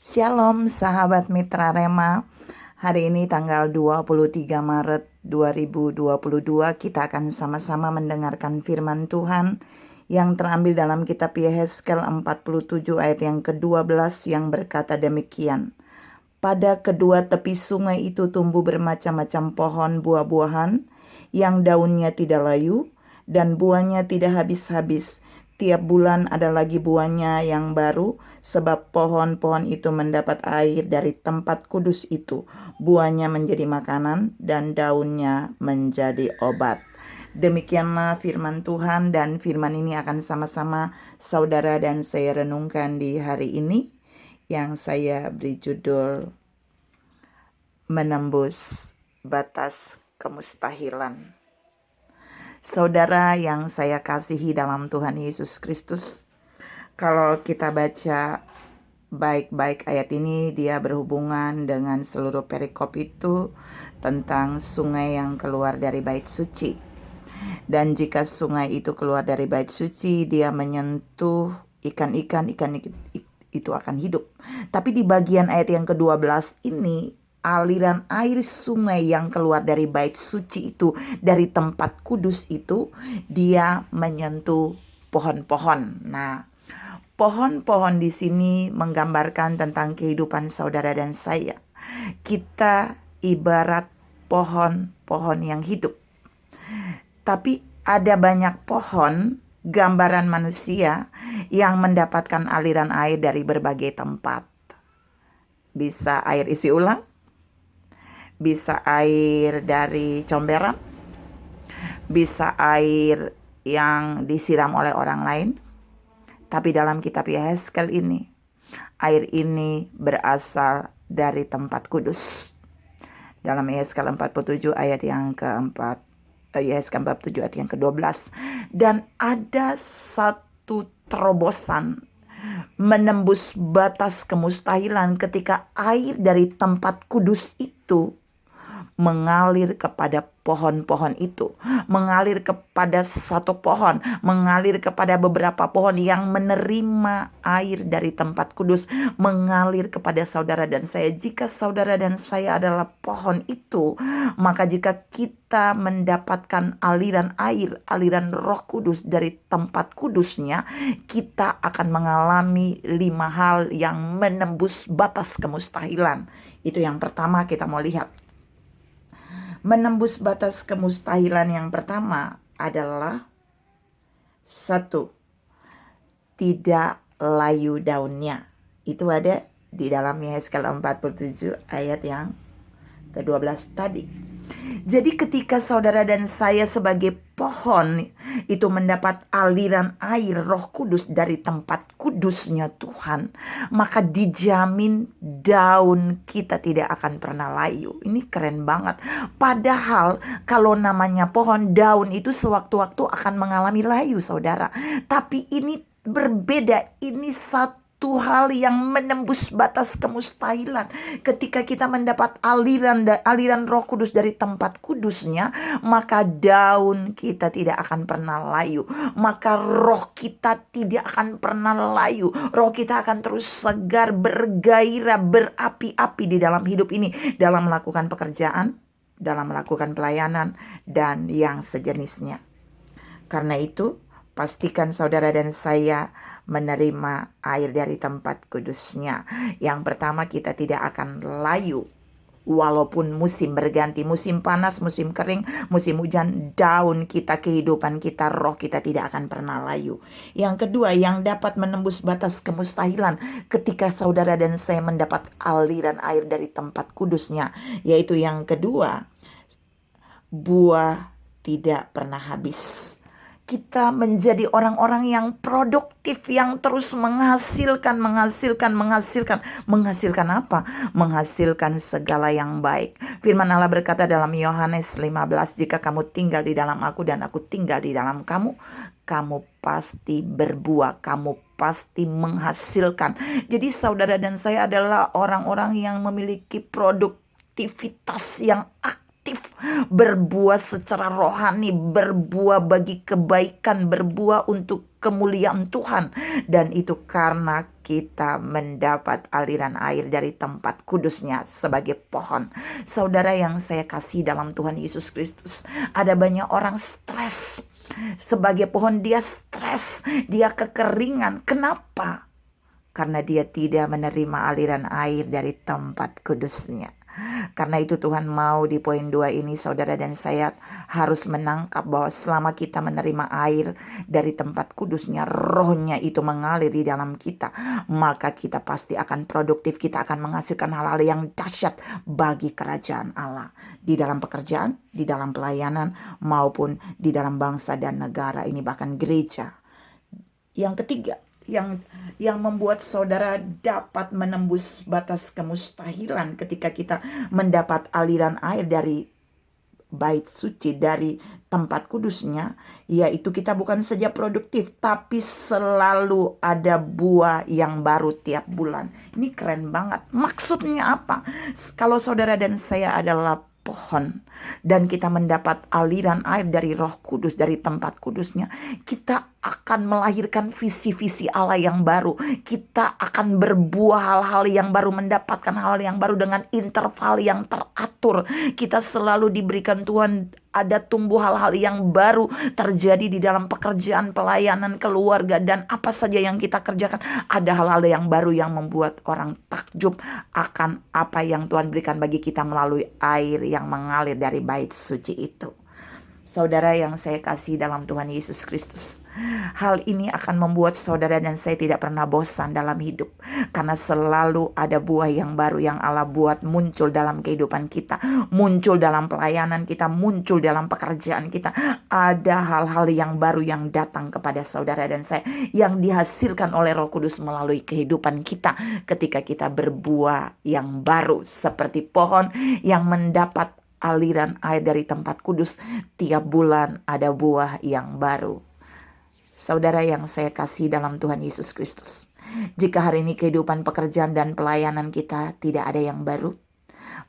Shalom sahabat Mitra Rema. Hari ini tanggal 23 Maret 2022 kita akan sama-sama mendengarkan firman Tuhan yang terambil dalam kitab Yehezkel 47 ayat yang ke-12 yang berkata demikian. Pada kedua tepi sungai itu tumbuh bermacam-macam pohon buah-buahan yang daunnya tidak layu dan buahnya tidak habis-habis. Tiap bulan ada lagi buahnya yang baru, sebab pohon-pohon itu mendapat air dari tempat kudus itu. Buahnya menjadi makanan dan daunnya menjadi obat. Demikianlah firman Tuhan, dan firman ini akan sama-sama saudara dan saya renungkan di hari ini, yang saya beri judul Menembus Batas Kemustahilan. Saudara yang saya kasihi dalam Tuhan Yesus Kristus, kalau kita baca baik-baik ayat ini, dia berhubungan dengan seluruh perikop itu tentang sungai yang keluar dari bait suci. Dan jika sungai itu keluar dari bait suci, dia menyentuh ikan-ikan itu akan hidup. Tapi di bagian ayat yang ke-12 ini, aliran air sungai yang keluar dari bait suci itu, dari tempat kudus itu, dia menyentuh pohon-pohon. Nah, pohon-pohon di sini menggambarkan tentang kehidupan saudara dan saya. Kita ibarat pohon-pohon yang hidup. Tapi ada banyak pohon, gambaran manusia, yang mendapatkan aliran air dari berbagai tempat. Bisa air isi ulang, bisa air dari comberan, bisa air yang disiram oleh orang lain. Tapi dalam kitab Yehezkel ini, air ini berasal dari tempat kudus. Dalam Yehezkel 47 ayat yang keempat, Yehezkel 47 ayat yang ke-12. Dan ada satu terobosan menembus batas kemustahilan ketika air dari tempat kudus itu mengalir kepada pohon-pohon itu, mengalir kepada satu pohon, mengalir kepada beberapa pohon yang menerima air dari tempat kudus, mengalir kepada saudara dan saya. Jika saudara dan saya adalah pohon itu, maka jika kita mendapatkan aliran air, aliran Roh Kudus dari tempat kudusnya, kita akan mengalami 5 hal yang menembus batas kemustahilan. Itu yang pertama kita mau lihat. Menembus batas kemustahilan yang pertama adalah 1. Tidak layu daunnya. Itu ada di dalam Yehezkel 47 ayat yang ke-12 tadi. Jadi ketika saudara dan saya sebagai pohon itu mendapat aliran air Roh Kudus dari tempat kudusnya Tuhan, maka dijamin daun kita tidak akan pernah layu. Ini keren banget. Padahal kalau namanya pohon, daun itu sewaktu-waktu akan mengalami layu, saudara. Tapi ini berbeda. Ini satu hal yang menembus batas kemustahilan. Ketika kita mendapat aliran Roh Kudus dari tempat kudusnya, maka daun kita tidak akan pernah layu, maka roh kita tidak akan pernah layu. Roh kita akan terus segar, bergairah, berapi-api di dalam hidup ini, dalam melakukan pekerjaan, dalam melakukan pelayanan, dan yang sejenisnya. Karena itu, pastikan saudara dan saya menerima air dari tempat kudusnya. Yang pertama, kita tidak akan layu. Walaupun musim berganti, musim panas, musim kering, musim hujan, daun kita, kehidupan kita, roh kita tidak akan pernah layu. Yang kedua, yang dapat menembus batas kemustahilan ketika saudara dan saya mendapat aliran air dari tempat kudusnya, yaitu yang kedua, buah tidak pernah habis. Kita menjadi orang-orang yang produktif, yang terus menghasilkan apa? Menghasilkan segala yang baik. Firman Allah berkata dalam Yohanes 15, jika kamu tinggal di dalam aku dan aku tinggal di dalam kamu, kamu pasti berbuah, kamu pasti menghasilkan. Jadi saudara dan saya adalah orang-orang yang memiliki produktivitas yang aktif, berbuah secara rohani, berbuah bagi kebaikan, berbuah untuk kemuliaan Tuhan. Dan itu karena kita mendapat aliran air dari tempat kudusnya sebagai pohon. Saudara yang saya kasih dalam Tuhan Yesus Kristus, ada banyak orang stres. Sebagai pohon dia stres, dia kekeringan. Kenapa? Karena dia tidak menerima aliran air dari tempat kudusnya. Karena itu Tuhan mau di poin 2 ini saudara dan saya harus menangkap bahwa selama kita menerima air dari tempat kudusnya, rohnya itu mengalir di dalam kita, maka kita pasti akan produktif, kita akan menghasilkan hal-hal yang dahsyat bagi kerajaan Allah. Di dalam pekerjaan, di dalam pelayanan, maupun di dalam bangsa dan negara ini, bahkan gereja. Yang ketiga, yang membuat saudara dapat menembus batas kemustahilan ketika kita mendapat aliran air dari bait suci, dari tempat kudusnya, yaitu kita bukan saja produktif, tapi selalu ada buah yang baru tiap bulan. Ini keren banget. Maksudnya apa? Kalau saudara dan saya adalah pohon dan kita mendapat aliran air dari Roh Kudus, dari tempat kudusnya, kita akan melahirkan visi-visi Allah yang baru. Kita akan berbuah hal-hal yang baru, mendapatkan hal yang baru dengan interval yang teratur. Kita selalu diberikan Tuhan, ada tumbuh hal-hal yang baru terjadi di dalam pekerjaan, pelayanan, keluarga, dan apa saja yang kita kerjakan. Ada hal-hal yang baru yang membuat orang takjub akan apa yang Tuhan berikan bagi kita melalui air yang mengalir dari bait suci itu. Saudara yang saya kasih dalam Tuhan Yesus Kristus, hal ini akan membuat saudara dan saya tidak pernah bosan dalam hidup, karena selalu ada buah yang baru yang Allah buat muncul dalam kehidupan kita, muncul dalam pelayanan kita, muncul dalam pekerjaan kita. Ada hal-hal yang baru yang datang kepada saudara dan saya, yang dihasilkan oleh Roh Kudus melalui kehidupan kita ketika kita berbuah yang baru, seperti pohon yang mendapat aliran air dari tempat kudus. Tiap bulan ada buah yang baru. Saudara yang saya kasih dalam Tuhan Yesus Kristus, jika hari ini kehidupan pekerjaan dan pelayanan kita tidak ada yang baru,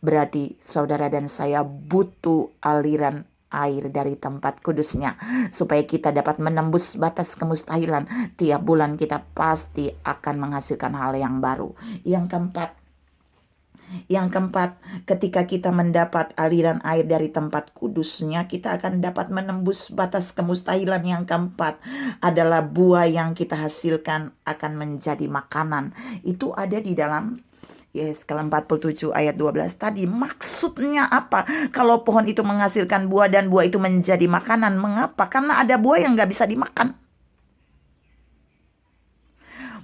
berarti saudara dan saya butuh aliran air dari tempat kudusnya, supaya kita dapat menembus batas kemustahilan. Tiap bulan kita pasti akan menghasilkan hal yang baru. Yang keempat, ketika kita mendapat aliran air dari tempat kudusnya, kita akan dapat menembus batas kemustahilan. Yang keempat adalah buah yang kita hasilkan akan menjadi makanan. Itu ada di dalam Yesaya 47 ayat 12 tadi. Maksudnya apa? Kalau pohon itu menghasilkan buah dan buah itu menjadi makanan, mengapa? Karena ada buah yang gak bisa dimakan.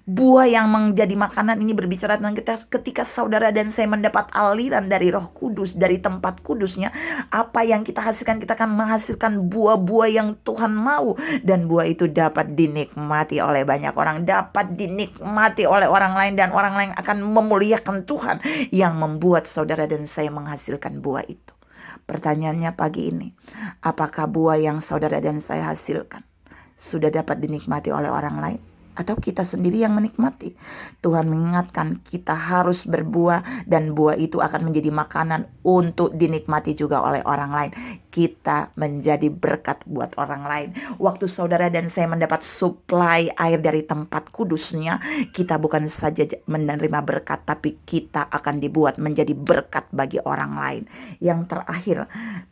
Buah yang menjadi makanan ini berbicara tentang ketika saudara dan saya mendapat aliran dari Roh Kudus, dari tempat kudusnya, apa yang kita hasilkan, kita akan menghasilkan buah-buah yang Tuhan mau. Dan buah itu dapat dinikmati oleh banyak orang, dapat dinikmati oleh orang lain, dan orang lain akan memuliakan Tuhan yang membuat saudara dan saya menghasilkan buah itu. Pertanyaannya pagi ini, apakah buah yang saudara dan saya hasilkan sudah dapat dinikmati oleh orang lain? Atau kita sendiri yang menikmati? Tuhan mengingatkan kita harus berbuah, dan buah itu akan menjadi makanan untuk dinikmati juga oleh orang lain. Kita menjadi berkat buat orang lain. Waktu saudara dan saya mendapat suplai air dari tempat kudusnya, kita bukan saja menerima berkat, tapi kita akan dibuat menjadi berkat bagi orang lain. Yang terakhir,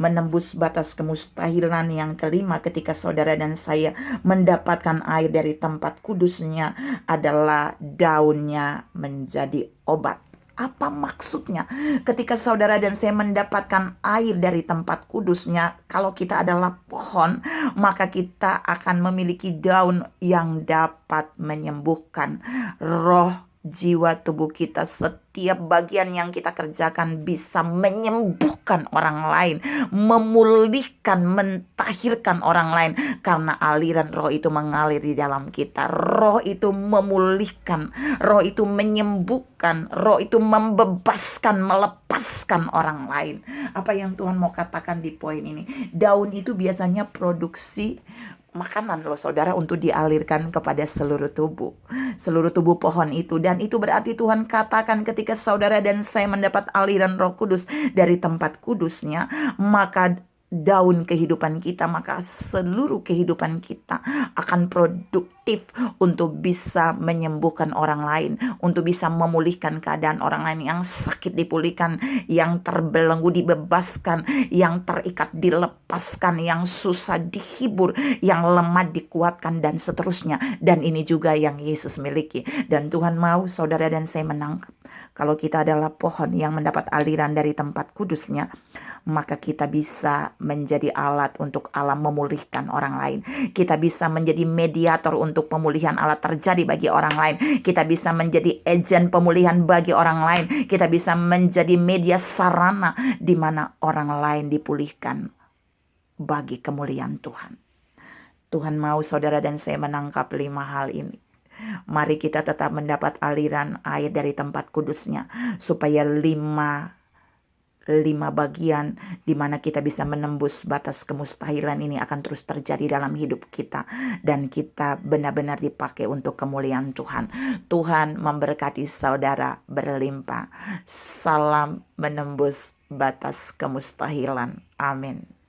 menembus batas kemustahilan yang kelima ketika saudara dan saya mendapatkan air dari tempat kudusnya adalah daunnya menjadi obat. Apa maksudnya? Ketika saudara dan saya mendapatkan air dari tempat kudusnya, kalau kita adalah pohon, maka kita akan memiliki daun yang dapat menyembuhkan roh, jiwa, tubuh kita. Setiap bagian yang kita kerjakan bisa menyembuhkan orang lain, memulihkan, mentahirkan orang lain, karena aliran roh itu mengalir di dalam kita. Roh itu memulihkan, roh itu menyembuhkan, roh itu membebaskan, melepaskan orang lain. Apa yang Tuhan mau katakan di poin ini? Daun itu biasanya produksi makanan loh saudara, untuk dialirkan kepada seluruh tubuh pohon itu. Dan itu berarti Tuhan katakan ketika saudara dan saya mendapat aliran Roh Kudus dari tempat kudusnya, maka daun kehidupan kita, maka seluruh kehidupan kita akan produktif untuk bisa menyembuhkan orang lain, untuk bisa memulihkan keadaan orang lain, yang sakit dipulihkan, yang terbelenggu dibebaskan, yang terikat dilepaskan, yang susah dihibur, yang lemah dikuatkan, dan seterusnya. Dan ini juga yang Yesus miliki. Dan Tuhan mau saudara dan saya menangkap, kalau kita adalah pohon yang mendapat aliran dari tempat kudusnya, maka kita bisa menjadi alat untuk Allah memulihkan orang lain. Kita bisa menjadi mediator untuk pemulihan Allah terjadi bagi orang lain. Kita bisa menjadi agen pemulihan bagi orang lain. Kita bisa menjadi media sarana di mana orang lain dipulihkan bagi kemuliaan Tuhan. Tuhan mau saudara dan saya menangkap 5 hal ini. Mari kita tetap mendapat aliran air dari tempat kudusnya, supaya lima bagian di mana kita bisa menembus batas kemustahilan ini akan terus terjadi dalam hidup kita, dan kita benar-benar dipakai untuk kemuliaan Tuhan. Tuhan memberkati saudara berlimpah. Salam menembus batas kemustahilan. Amin.